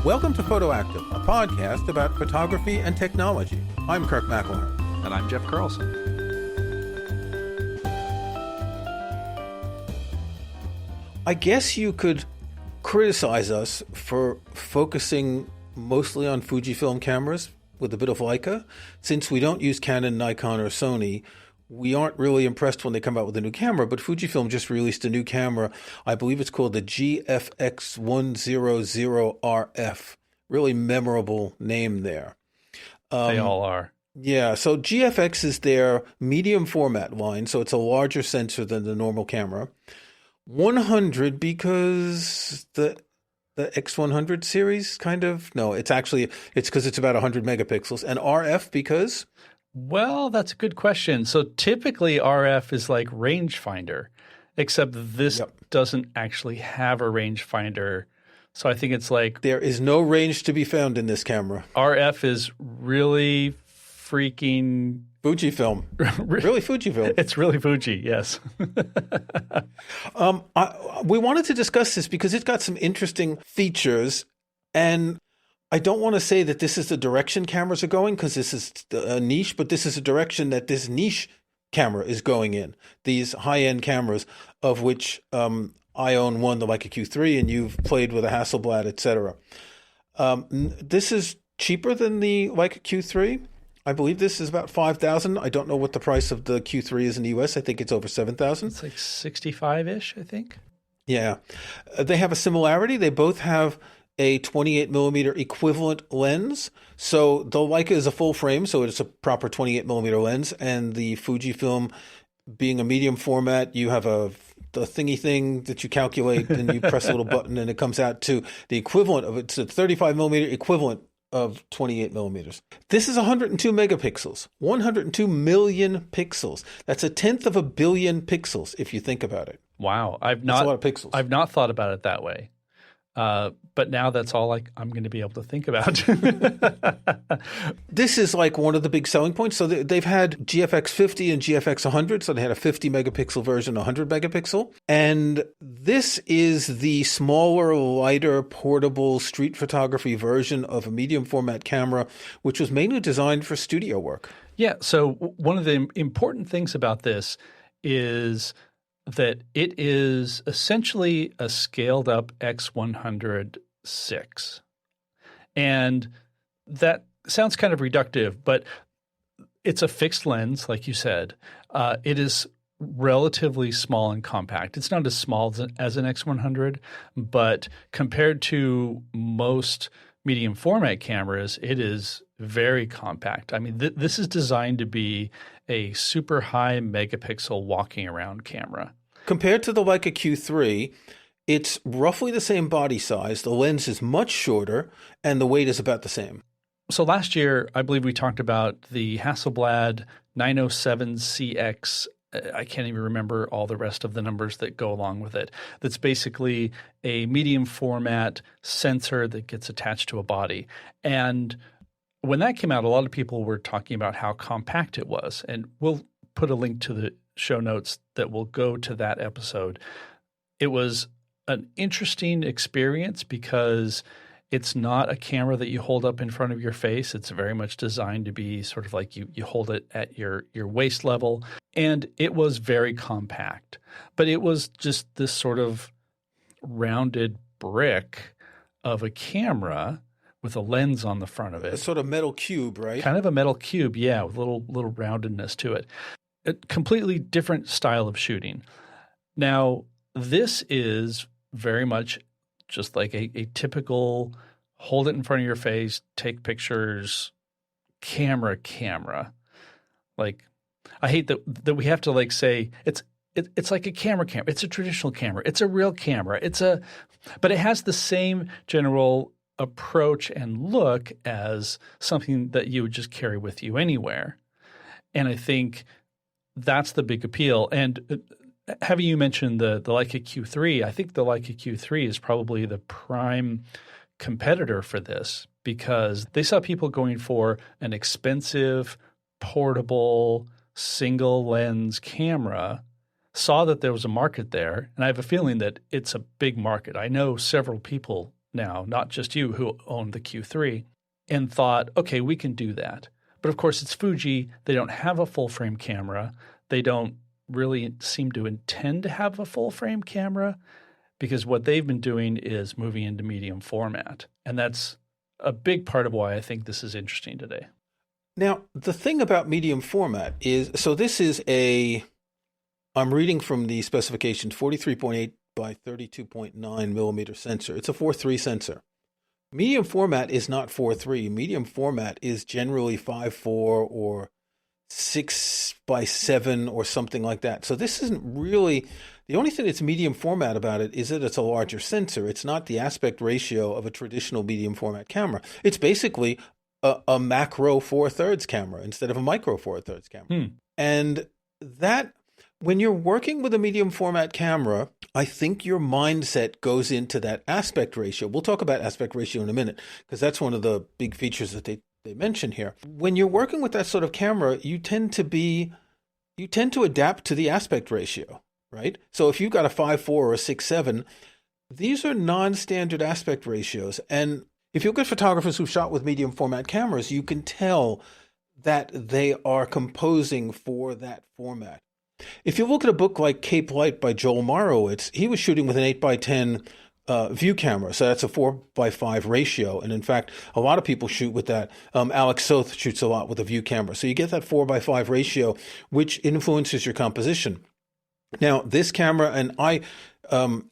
Welcome to Photoactive, a podcast about photography and technology. I'm Kirk McElhearn. And I'm Jeff Carlson. I guess you could criticize us for focusing mostly on Fujifilm cameras with a bit of Leica. Since we don't use Canon, Nikon, or Sony, we aren't really impressed when they come out with a new camera, but Fujifilm just released a new camera. I believe it's called the GFX100RF. Really memorable name there. They all are. Yeah, so GFX is their medium format line, so it's a larger sensor than the normal camera. 100 because the X100 series kind of, no, it's because it's about 100 megapixels. And RF because? Well, that's a good question. So typically RF is like rangefinder, except this doesn't actually have a rangefinder. So I think it's like there is no range to be found in this camera. RF is really freaking Fujifilm. Really Fujifilm. It's really Fuji, yes. We wanted to discuss this because it's got some interesting features, and I don't want to say that this is the direction cameras are going because this is a niche, but this is a direction that this niche camera is going in. These high-end cameras, of which I own one, the Leica Q3, and you've played with a Hasselblad, etc. This is cheaper than the Leica Q3. I believe this is about $5,000. I don't know what the price of the Q3 is in the US. I think it's over $7,000. It's like 65-ish, I think. Yeah. They have a similarity. They both have a 28 millimeter equivalent lens. So the Leica is a full frame, so it's a proper 28 millimeter lens. And the Fujifilm, being a medium format, you have the thingy thing that you calculate and you press a little button and it comes out to the equivalent of it's a 35 millimeter equivalent of 28 millimeters. This is 102 megapixels, 102 million pixels. That's 1/10 of a billion pixels if you think about it. Wow. That's a lot of pixels. I've not thought about it that way. But now that's all I'm going to be able to think about. This is like one of the big selling points. So they've had GFX50 and GFX100. So they had a 50 megapixel version, 100 megapixel. And this is the smaller, lighter, portable street photography version of a medium format camera, which was mainly designed for studio work. Yeah. So one of the important things about this is that it is essentially a scaled up X100VI. And that sounds kind of reductive, but it's a fixed lens, like you said. It is relatively small and compact. It's not as small as an X100, but compared to most medium format cameras, it is very compact. I mean, this is designed to be a super high megapixel walking around camera. Compared to the Leica Q3, it's roughly the same body size. The lens is much shorter and the weight is about the same. So last year, I believe we talked about the Hasselblad 907CX. I can't even remember all the rest of the numbers that go along with it. That's basically a medium format sensor that gets attached to a body. And when that came out, a lot of people were talking about how compact it was. And we'll put a link to the show notes that will go to that episode. It was an interesting experience because it's not a camera that you hold up in front of your face. It's very much designed to be sort of like you hold it at your waist level. And it was very compact. But it was just this sort of rounded brick of a camera with a lens on the front of it. A sort of metal cube, right? Kind of a metal cube, yeah, with a little roundedness to it. A completely different style of shooting. Now, this is very much just like a typical hold it in front of your face, take pictures, camera. Like, I hate that we have to like say it's like a camera. It's a traditional camera. It's a real camera. But it has the same general approach and look as something that you would just carry with you anywhere. And I think that's the big appeal. And having you mentioned the Leica Q3, I think the Leica Q3 is probably the prime competitor for this because they saw people going for an expensive, portable, single lens camera, saw that there was a market there, and I have a feeling that it's a big market. I know several people now, not just you who own the Q3, and thought, okay, we can do that. But of course, it's Fuji. They don't have a full frame camera. They don't really seem to intend to have a full frame camera because what they've been doing is moving into medium format. And that's a big part of why I think this is interesting today. Now, the thing about medium format is, so this is I'm reading from the specifications, 43.8 by 32.9 millimeter sensor. It's a 4.3 sensor. Medium format is not 4.3. Medium format is generally 5.4 or 6 by 7 or something like that. So this isn't really, the only thing that's medium format about it is that it's a larger sensor. It's not the aspect ratio of a traditional medium format camera. It's basically a macro 4/3 camera instead of a micro 4/3 camera. And that, when you're working with a medium format camera, I think your mindset goes into that aspect ratio. We'll talk about aspect ratio in a minute, because that's one of the big features that they mention here. When you're working with that sort of camera, you tend to adapt to the aspect ratio, right? So if you've got a 5.4 or a 6.7, these are non-standard aspect ratios. And if you look at photographers who've shot with medium format cameras, you can tell that they are composing for that format. If you look at a book like Cape Light by Joel Morowitz, he was shooting with an 8x10 view camera. So that's a 4:5 ratio. And in fact, a lot of people shoot with that. Alex Soth shoots a lot with a view camera. So you get that 4:5 ratio, which influences your composition. Now, this camera, and I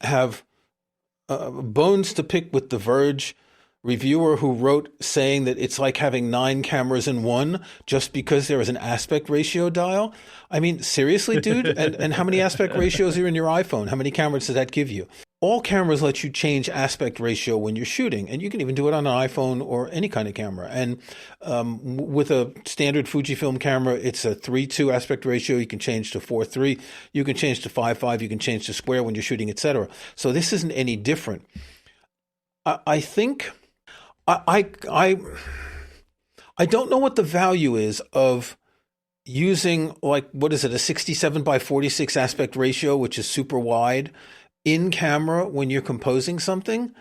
have bones to pick with the Verge reviewer who wrote saying that it's like having 9 cameras in one just because there is an aspect ratio dial. I mean, seriously, dude? And how many aspect ratios are in your iPhone? How many cameras does that give you? All cameras let you change aspect ratio when you're shooting, and you can even do it on an iPhone or any kind of camera. And with a standard Fujifilm camera, it's a 3:2 aspect ratio. You can change to 4:3. You can change to 5:5. You can change to square when you're shooting, etc. So this isn't any different. I think I don't know what the value is of using, like, what is it, a 67:46 aspect ratio, which is super wide, in camera when you're composing something.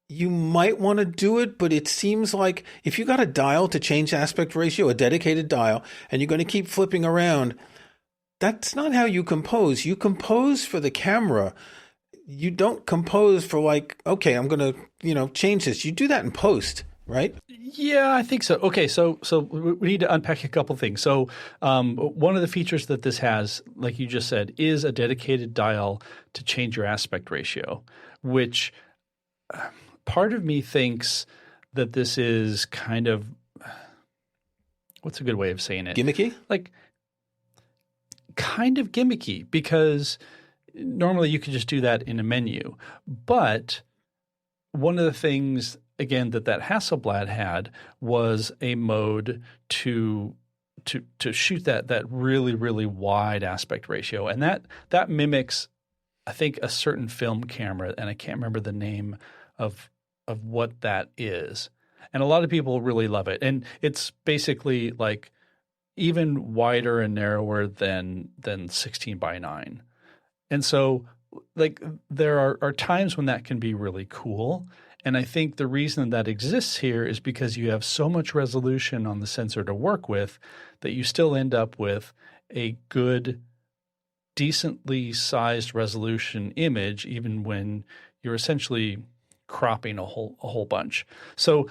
You might want to do it, but it seems like if you got a dial to change aspect ratio, a dedicated dial, and you're going to keep flipping around, that's not how you compose. You compose for the camera. You don't compose for, like, okay, I'm going to, change this. You do that in post, right? Yeah, I think so. Okay, so we need to unpack a couple things. So one of the features that this has, like you just said, is a dedicated dial to change your aspect ratio, which part of me thinks that this is kind of – what's a good way of saying it? Gimmicky? Like, kind of gimmicky, because normally you could just do that in a menu. But one of the things – again, that Hasselblad had was a mode to shoot that really, really wide aspect ratio. And that mimics, I think, a certain film camera, and I can't remember the name of what that is. And a lot of people really love it. And it's basically like even wider and narrower than 16:9. And so, like, there are times when that can be really cool. And I think the reason that exists here is because you have so much resolution on the sensor to work with that you still end up with a good, decently sized resolution image, even when you're essentially cropping a whole bunch. So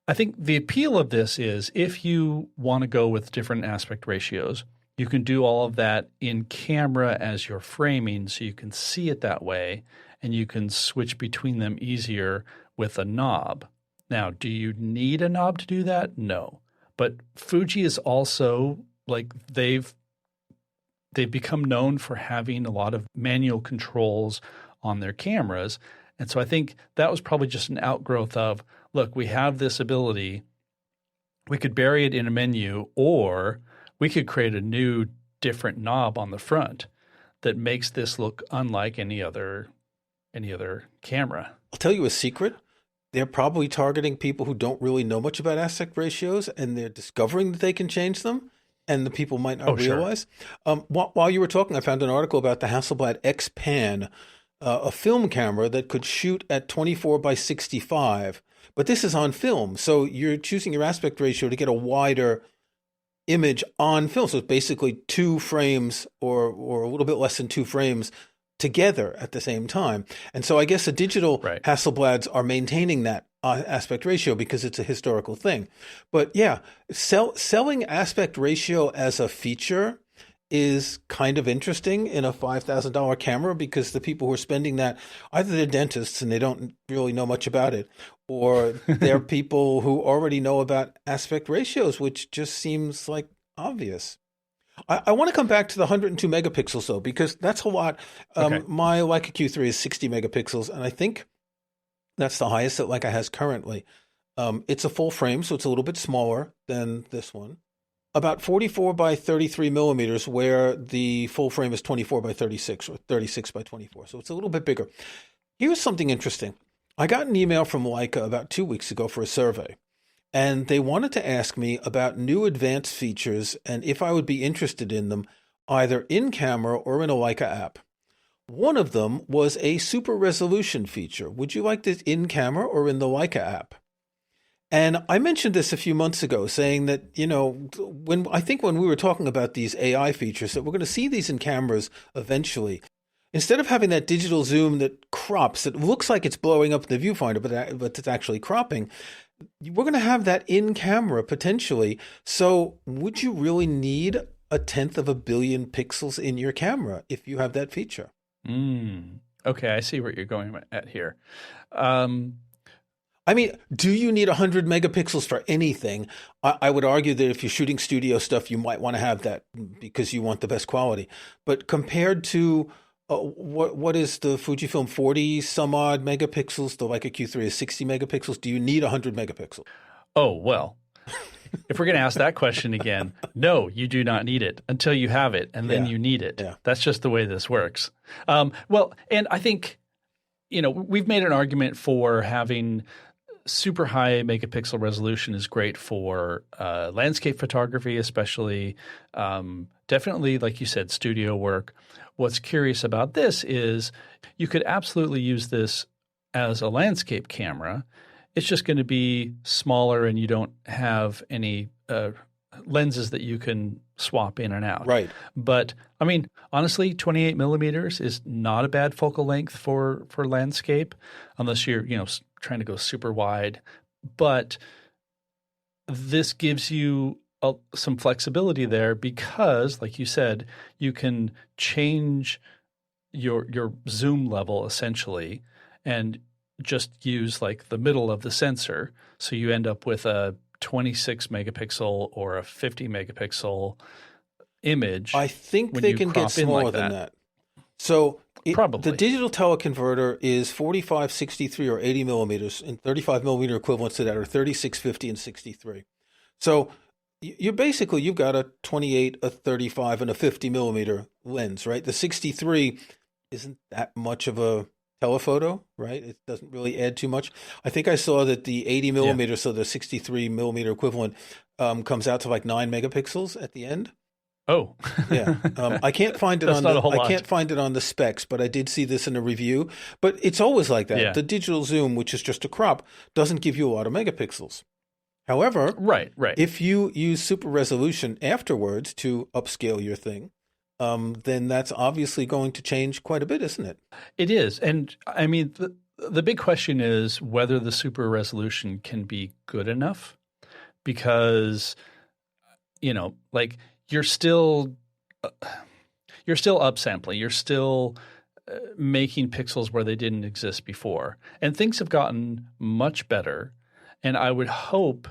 I think the appeal of this is if you want to go with different aspect ratios, you can do all of that in camera as you're framing, so you can see it that way, and you can switch between them easier with a knob. Now, do you need a knob to do that? No. But Fuji is also, like, they've become known for having a lot of manual controls on their cameras. And so I think that was probably just an outgrowth of, look, we have this ability. We could bury it in a menu, or we could create a new different knob on the front that makes this look unlike any other camera. I'll tell you a secret. They're probably targeting people who don't really know much about aspect ratios, and they're discovering that they can change them, and the people might not realize. Sure. While you were talking, I found an article about the Hasselblad X-Pan a film camera that could shoot at 24 by 65, but this is on film. So you're choosing your aspect ratio to get a wider image on film. So it's basically 2 frames or a little bit less than 2 frames together at the same time. And so I guess the digital Hasselblads are maintaining that aspect ratio because it's a historical thing. But yeah, selling aspect ratio as a feature is kind of interesting in a $5,000 camera, because the people who are spending that, either they're dentists and they don't really know much about it, or they're people who already know about aspect ratios, which just seems like obvious. I want to come back to the 102 megapixels though, because that's a lot. My Leica Q3 is 60 megapixels, and I think that's the highest that Leica has currently. It's a full frame, so it's a little bit smaller than this one. About 44 by 33 millimeters, where the full frame is 24 by 36 or 36 by 24. So it's a little bit bigger. Here's something interesting. I got an email from Leica about 2 weeks ago for a survey, and they wanted to ask me about new advanced features and if I would be interested in them, either in camera or in a Leica app. One of them was a super resolution feature. Would you like this in camera or in the Leica app? And I mentioned this a few months ago, saying that, when we were talking about these AI features, that we're going to see these in cameras eventually. Instead of having that digital zoom that crops, it looks like it's blowing up the viewfinder, but it's actually cropping, we're going to have that in camera potentially. So would you really need 1/10 of a billion pixels in your camera if you have that feature? Okay, I see where you're going at here. I mean, do you need 100 megapixels for anything? I would argue that if you're shooting studio stuff, you might want to have that because you want the best quality. But compared to what is the Fujifilm 40 some odd megapixels, the Leica Q3 is 60 megapixels, do you need 100 megapixels? Oh, well, if we're going to ask that question again, no, you do not need it until you have it, and then you need it. Yeah. That's just the way this works. Well, and I think, we've made an argument for having super high megapixel resolution is great for landscape photography, especially. Definitely, like you said, studio work. What's curious about this is you could absolutely use this as a landscape camera. It's just going to be smaller, and you don't have any lenses that you can swap in and out. Right. But I mean, honestly, 28 millimeters is not a bad focal length for landscape, unless you're trying to go super wide. But this gives you some flexibility there because, like you said, you can change your zoom level essentially, and just use like the middle of the sensor. So you end up with a 26 megapixel or a 50 megapixel image. I think they can get smaller than that. So probably the digital teleconverter is 45, 63, or 80 millimeters, and 35 millimeter equivalents to that are 36, 50, and 63. So you've got a 28, a 35, and a 50 millimeter lens, right? The 63 isn't that much of a telephoto, right? It doesn't really add too much. I think I saw that the 80 millimeter, so the 63 millimeter equivalent, comes out to like 9 megapixels at the end. Oh, yeah. I can't find it can't find it on the specs, but I did see this in a review. But it's always like that. Yeah. The digital zoom, which is just a crop, doesn't give you a lot of megapixels. However, right. If you use super resolution afterwards to upscale your thing, then that's obviously going to change quite a bit, isn't it? It is. And I mean, the big question is whether the super resolution can be good enough, because, like you're still upsampling. You're still making pixels where they didn't exist before. And things have gotten much better. And I would hope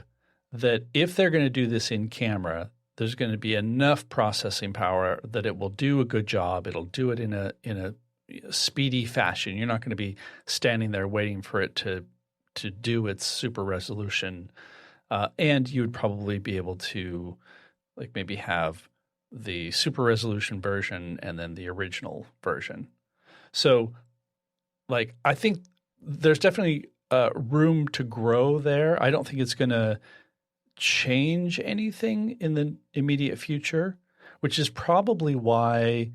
that if they're going to do this in camera, there's going to be enough processing power that it will do a good job. It'll do it in a speedy fashion. You're not going to be standing there waiting for it to do its super resolution. And you would probably be able to like maybe have the super resolution version and then the original version. So like I think there's definitely room to grow there. I don't think it's going to change anything in the immediate future, which is probably why,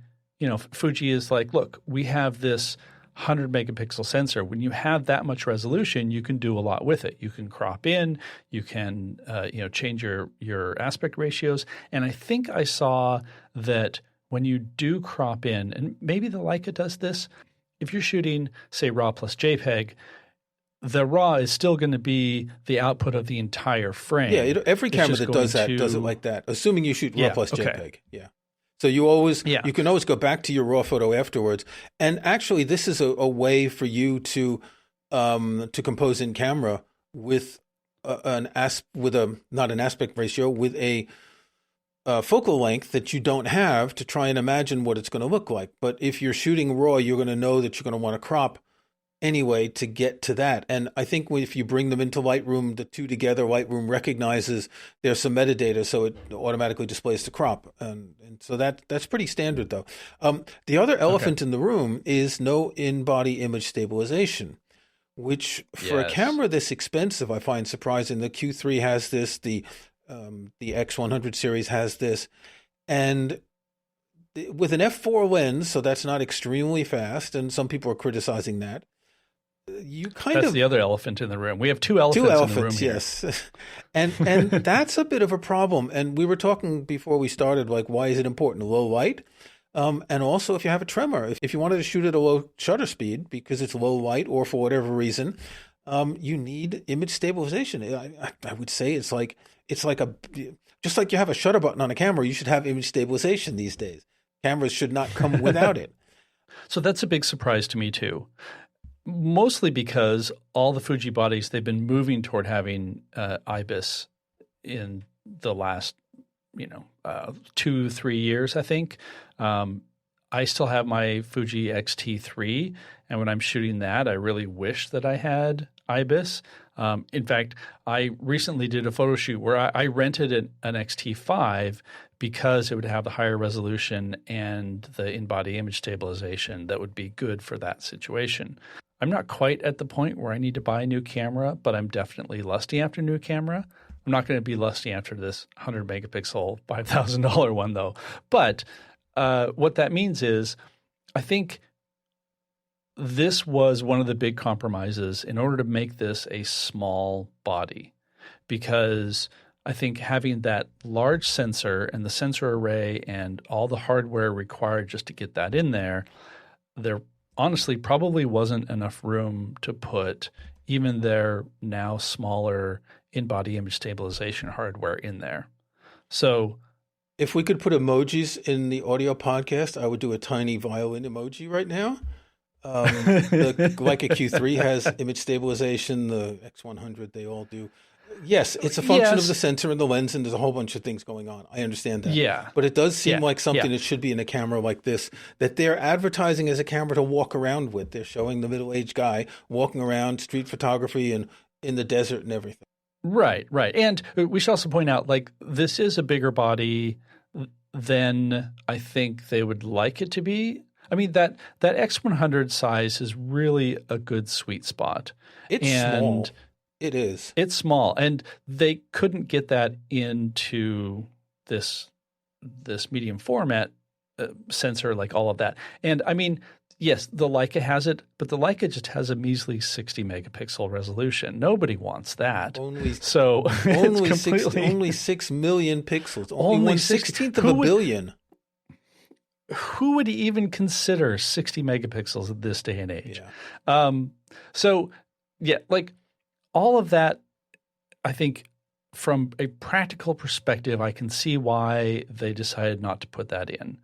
Fuji is like, look, we have this 100 megapixel sensor. When you have that much resolution, you can do a lot with it. You can crop in, you can change your aspect ratios. And I think I saw that when you do crop in, and maybe the Leica does this, if you're shooting, say, RAW plus JPEG, the RAW is still going to be the output of the entire frame. Yeah, every camera that does that does it like that, assuming you shoot RAW plus JPEG. Yeah. So you can always go back to your RAW photo afterwards. And actually, this is a way for you to compose in camera with not an aspect ratio, with a focal length that you don't have, to try and imagine what it's going to look like. But if you're shooting RAW, you're going to know that you're going to want to crop anyway to get to that. And I think if you bring them into Lightroom, the two together, Lightroom recognizes there's some metadata, so it automatically displays the crop. And so that's pretty standard, though. The other elephant in the room is no in-body image stabilization, which for a camera this expensive, I find surprising. The Q3 has this, the X100 series has this, and with an f4 lens, so that's not extremely fast, and some people are criticizing that. That's the other elephant in the room. We have two elephants in the room here. Yes. And that's a bit of a problem. And we were talking before we started, like, why is it important? Low light. And also if you have a tremor, if you wanted to shoot at a low shutter speed because it's low light or for whatever reason, you need image stabilization. I would say it's like just like you have a shutter button on a camera, you should have image stabilization these days. Cameras should not come without it. So that's a big surprise to me too. Mostly because all the Fuji bodies, they've been moving toward having IBIS in the last, 2-3 years, I think. I still have my Fuji X-T3, and when I'm shooting that, I really wish that I had IBIS. In fact, I recently did a photo shoot where I rented an X-T5 because it would have the higher resolution and the in-body image stabilization that would be good for that situation. I'm not quite at the point where I need to buy a new camera, but I'm definitely lusty after a new camera. I'm not going to be lusty after this 100 megapixel $5,000 one though. But what that means is I think this was one of the big compromises in order to make this a small body, because I think having that large sensor and the sensor array and all the hardware required just to get that in there honestly probably wasn't enough room to put even their now smaller in-body image stabilization hardware in there. So if we could put emojis in the audio podcast, I would do a tiny violin emoji right now. The Leica Q3 has image stabilization. The X100, they all do. Yes, it's a function of the sensor and the lens, and there's a whole bunch of things going on. I understand that. Yeah. But it does seem like something that should be in a camera like this, that they're advertising as a camera to walk around with. They're showing the middle-aged guy walking around, street photography, and in the desert and everything. Right. And we should also point out, like, this is a bigger body than I think they would like it to be. I mean, that X100 size is really a good sweet spot. It's small. It is. It's small, and they couldn't get that into this medium format sensor, like all of that. And I mean, yes, the Leica has it, but the Leica just has a measly 60 megapixel resolution. Nobody wants that. Only 6 million pixels. Only 1/16 of a billion. Who would even consider 60 megapixels at this day and age? Yeah. Like all of that, I think from a practical perspective, I can see why they decided not to put that in.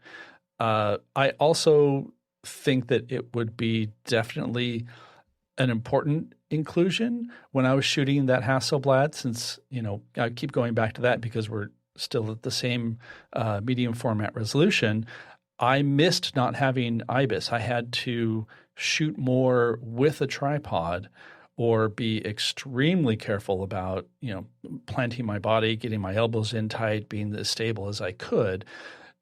I also think that it would be definitely an important inclusion when I was shooting that Hasselblad, since, I keep going back to that because we're still at the same medium format resolution. I missed not having IBIS. I had to shoot more with a tripod or be extremely careful about, planting my body, getting my elbows in tight, being as stable as I could,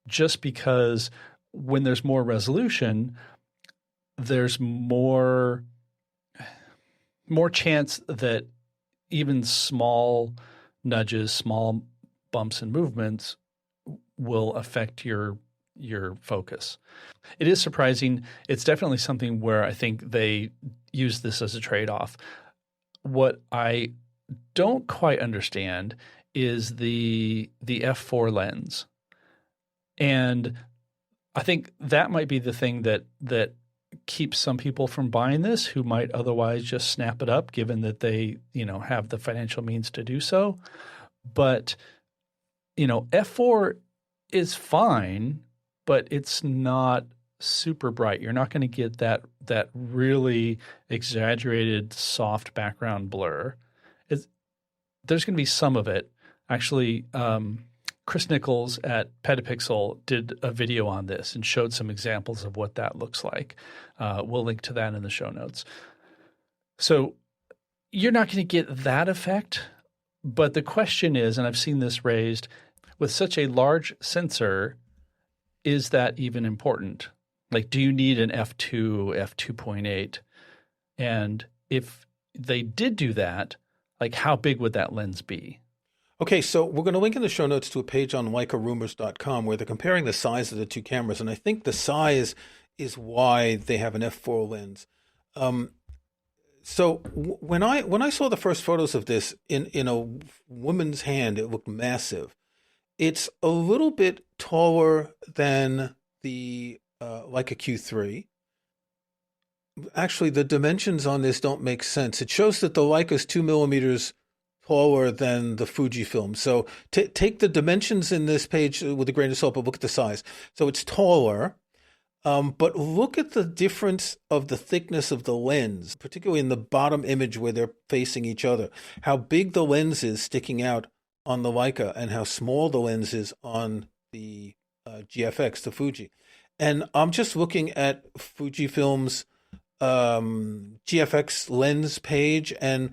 just because when there's more resolution, there's more chance that even small nudges, small bumps and movements will affect your your focus. It is surprising. It's definitely something where I think they use this as a trade-off. What I don't quite understand is the f4 lens. And I think that might be the thing that keeps some people from buying this who might otherwise just snap it up, given that they, have the financial means to do so. But, f4 is fine, but it's not super bright. You're not going to get that really exaggerated soft background blur. There's going to be some of it. Actually, Chris Nichols at Petapixel did a video on this and showed some examples of what that looks like. We'll link to that in the show notes. So you're not going to get that effect, but the question is, and I've seen this raised, with such a large sensor, is that even important? Like, do you need an f2, f2.8? And if they did do that, like, how big would that lens be? Okay, so we're going to link in the show notes to a page on LeicaRumors.com where they're comparing the size of the two cameras, and I think the size is why they have an f4 lens. So when I saw the first photos of this in a woman's hand, it looked massive. It's a little bit taller than the Leica Q3. Actually, the dimensions on this don't make sense. It shows that the Leica is 2 millimeters taller than the Fujifilm. So take the dimensions in this page with a grain of salt, but look at the size. So it's taller, but look at the difference of the thickness of the lens, particularly in the bottom image where they're facing each other. How big the lens is sticking out on the Leica and how small the lens is on the GFX, the Fuji. And I'm just looking at Fujifilm's GFX lens page, and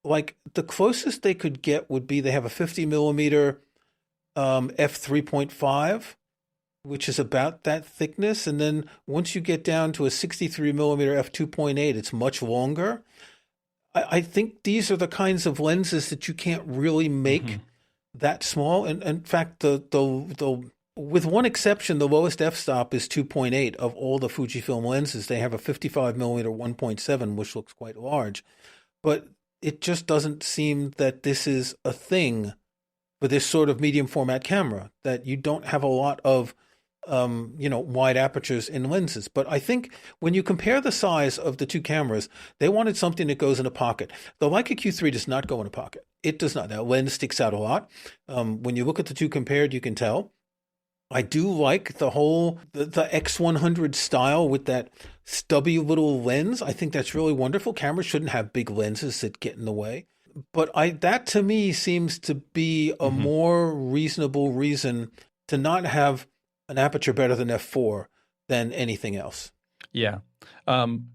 like the closest they could get would be they have a 50 millimeter f3.5, which is about that thickness. And then once you get down to a 63 millimeter f2.8, it's much longer. I think these are the kinds of lenses that you can't really make that small. And in fact, the with one exception, the lowest f-stop is 2.8 of all the Fujifilm lenses. They have a 55 millimeter 1.7, which looks quite large. But it just doesn't seem that this is a thing for this sort of medium format camera, that you don't have a lot of, wide apertures in lenses. But I think when you compare the size of the two cameras, they wanted something that goes in a pocket. The Leica Q3 does not go in a pocket. It does not. That lens sticks out a lot. When you look at the two compared, you can tell. I do like the X100 style with that stubby little lens. I think that's really wonderful. Cameras shouldn't have big lenses that get in the way. But that to me seems to be a more reasonable reason to not have an aperture better than f4 than anything else. Yeah.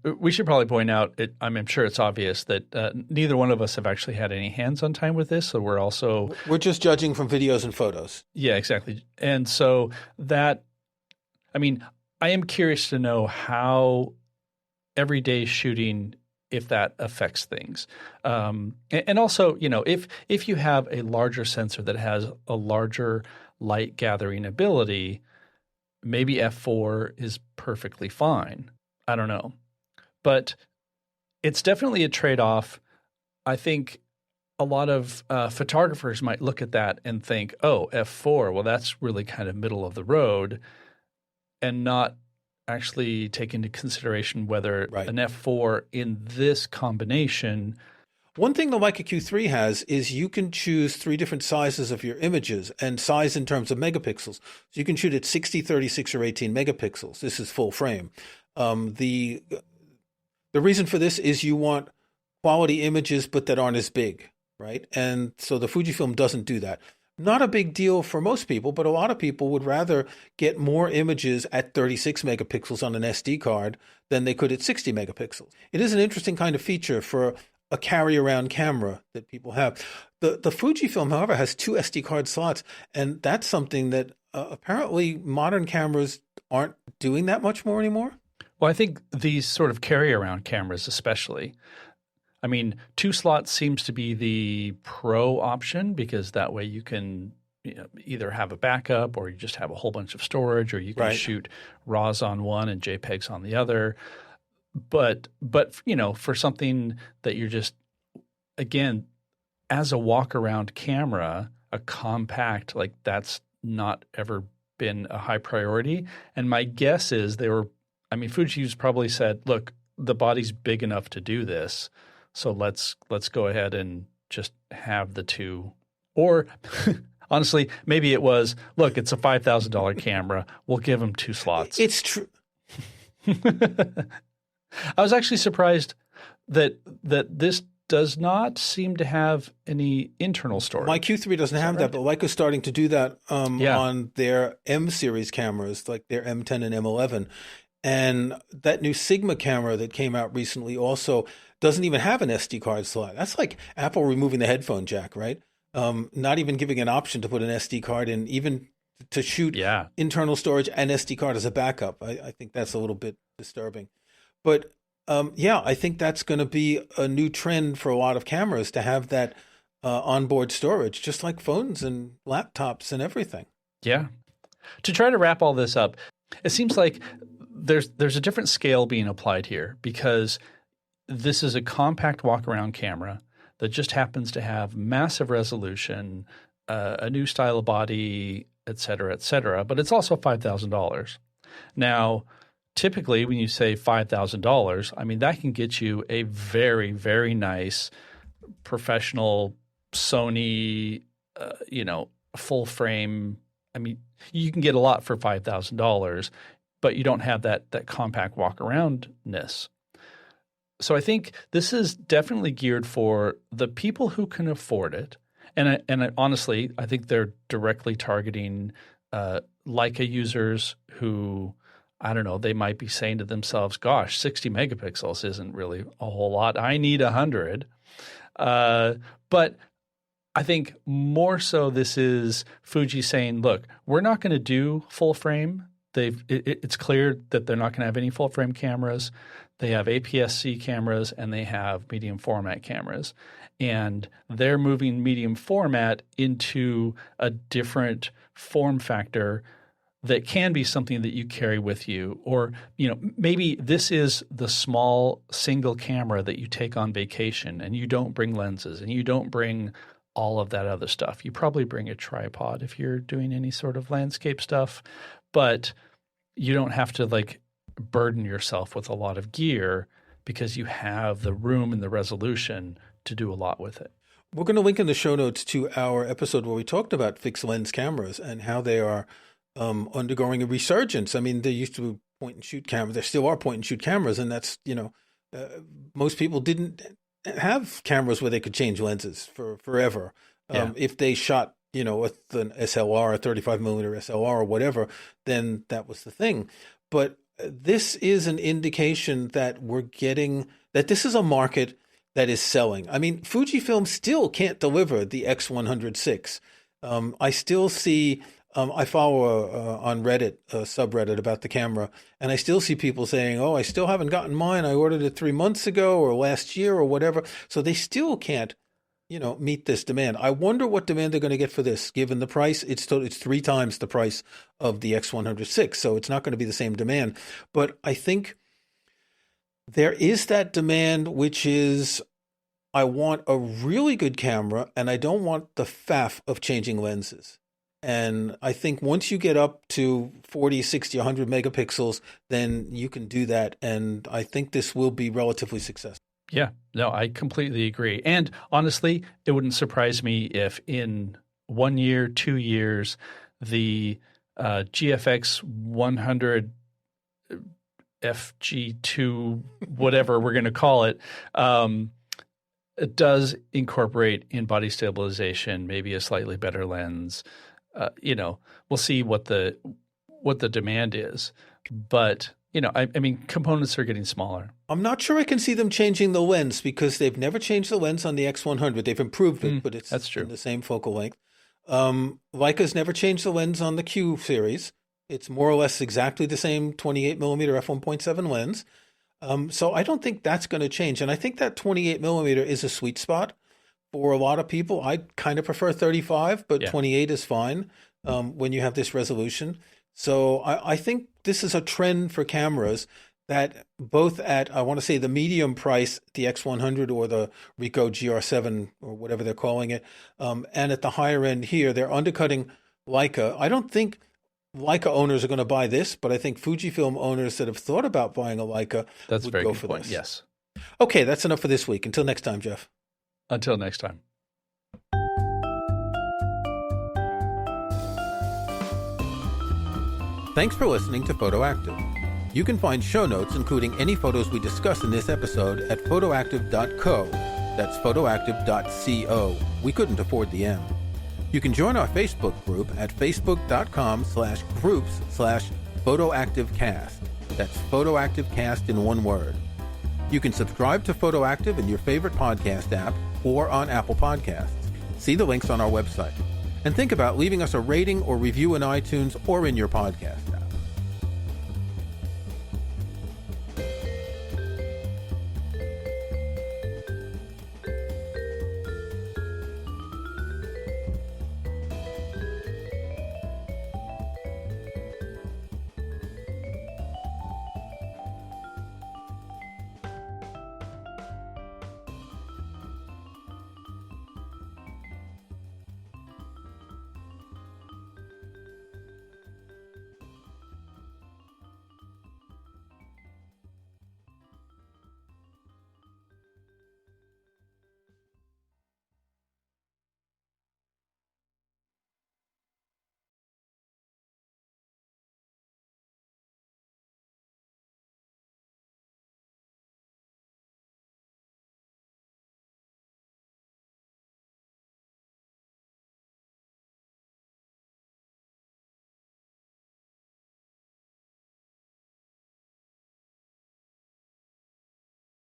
We should probably point out, I'm sure it's obvious that neither one of us have actually had any hands-on time with this, so we're just judging from videos and photos. Yeah, exactly. And so I am curious to know how everyday shooting, if that affects things. And also, if you have a larger sensor that has a larger light gathering ability, maybe f4 is perfectly fine. I don't know. But it's definitely a trade-off. I think a lot of photographers might look at that and think, oh, f4, well, that's really kind of middle of the road, and not actually take into consideration whether an f4 in this combination. One thing the Leica Q3 has is you can choose 3 different sizes of your images, and size in terms of megapixels. So you can shoot at 60, 36, or 18 megapixels. This is full frame. The reason for this is you want quality images, but that aren't as big, right? And so the Fujifilm doesn't do that. Not a big deal for most people, but a lot of people would rather get more images at 36 megapixels on an SD card than they could at 60 megapixels. It is an interesting kind of feature for a carry-around camera that people have. The Fujifilm, however, has 2 SD card slots, and that's something that apparently modern cameras aren't doing that much more anymore. Well, I think these sort of carry-around cameras especially, 2 slots seems to be the pro option, because that way you can, either have a backup or you just have a whole bunch of storage, or you can shoot RAWs on one and JPEGs on the other. But for something that you're just, again, as a walk around camera, a compact, like that's not ever been a high priority. And my guess is Fuji's probably said, look, the body's big enough to do this, so let's go ahead and just have the two. Or honestly, maybe it was, look, it's a $5,000 camera. We'll give them 2 slots. It's true. I was actually surprised that this does not seem to have any internal storage. My Q3 doesn't have that, but Leica's starting to do that on their M series cameras, like their M10 and M11. And that new Sigma camera that came out recently also doesn't even have an SD card slot. That's like Apple removing the headphone jack, right? Not even giving an option to put an SD card in, even to shoot internal storage and SD card as a backup. I think that's a little bit disturbing. But I think that's going to be a new trend for a lot of cameras to have that onboard storage, just like phones and laptops and everything. Yeah. To try to wrap all this up, it seems like there's a different scale being applied here, because this is a compact walk-around camera that just happens to have massive resolution, a new style of body, et cetera, but it's also $5,000. Now, typically, when you say $5,000, that can get you a very, very nice professional Sony, full frame. You can get a lot for $5,000, but you don't have that compact walk aroundness. So I think this is definitely geared for the people who can afford it. And honestly, I think they're directly targeting Leica users who, I don't know, they might be saying to themselves, gosh, 60 megapixels isn't really a whole lot. I need 100. But I think more so this is Fuji saying, look, we're not going to do full frame. It's clear that they're not going to have any full frame cameras. They have APS-C cameras and they have medium format cameras. And they're moving medium format into a different form factor that can be something that you carry with you. Or, maybe this is the small single camera that you take on vacation and you don't bring lenses and you don't bring all of that other stuff. You probably bring a tripod if you're doing any sort of landscape stuff, but you don't have to burden yourself with a lot of gear because you have the room and the resolution to do a lot with it. We're going to link in the show notes to our episode where we talked about fixed lens cameras and how they are undergoing a resurgence. There used to be point and shoot cameras. There still are point and shoot cameras. And that's, most people didn't have cameras where they could change lenses for forever. If they shot, with an SLR, a 35 millimeter SLR or whatever, then that was the thing. But this is an indication that that this is a market that is selling. Fujifilm still can't deliver the X100VI. I still see, I follow on Reddit, a subreddit about the camera, and I still see people saying, oh, I still haven't gotten mine. I ordered it 3 months ago or last year or whatever. So they still can't, meet this demand. I wonder what demand they're going to get for this, given the price. It's 3 times the price of the X100VI, so it's not going to be the same demand. But I think there is that demand, which is, I want a really good camera, and I don't want the faff of changing lenses. And I think once you get up to 40, 60, 100 megapixels, then you can do that. And I think this will be relatively successful. Yeah, no, I completely agree. And honestly, it wouldn't surprise me if in 1 year, 2 years, the GFX100 FG2, whatever we're going to call it, it does incorporate in-body stabilization, maybe a slightly better lens. We'll see what the demand is. But, components are getting smaller. I'm not sure I can see them changing the lens because they've never changed the lens on the X100. They've improved it, but it's that's true. In the same focal length. Leica's never changed the lens on the Q series. It's more or less exactly the same 28 millimeter f1.7 lens. So I don't think that's going to change. And I think that 28 millimeter is a sweet spot for a lot of people. I kind of prefer 35, but Yeah. 28 is fine when you have this resolution. So I think this is a trend for cameras that both at, I want to say, the medium price, the X100 or the Ricoh GR7 or whatever they're calling it, and at the higher end here, they're undercutting Leica. I don't think Leica owners are going to buy this, but I think Fujifilm owners that have thought about buying a Leica That's a would very go good for point. this. Yes. Okay, that's enough for this week. Until next time, Jeff. Until next time. Thanks for listening to Photoactive. You can find show notes, including any photos we discuss in this episode, at photoactive.co. That's photoactive.co. We couldn't afford the M. You can join our Facebook group at facebook.com/groups/photoactivecast. That's photoactivecast in one word. You can subscribe to Photoactive in your favorite podcast app or on Apple Podcasts. See the links on our website. And think about leaving us a rating or review in iTunes or in your podcast app.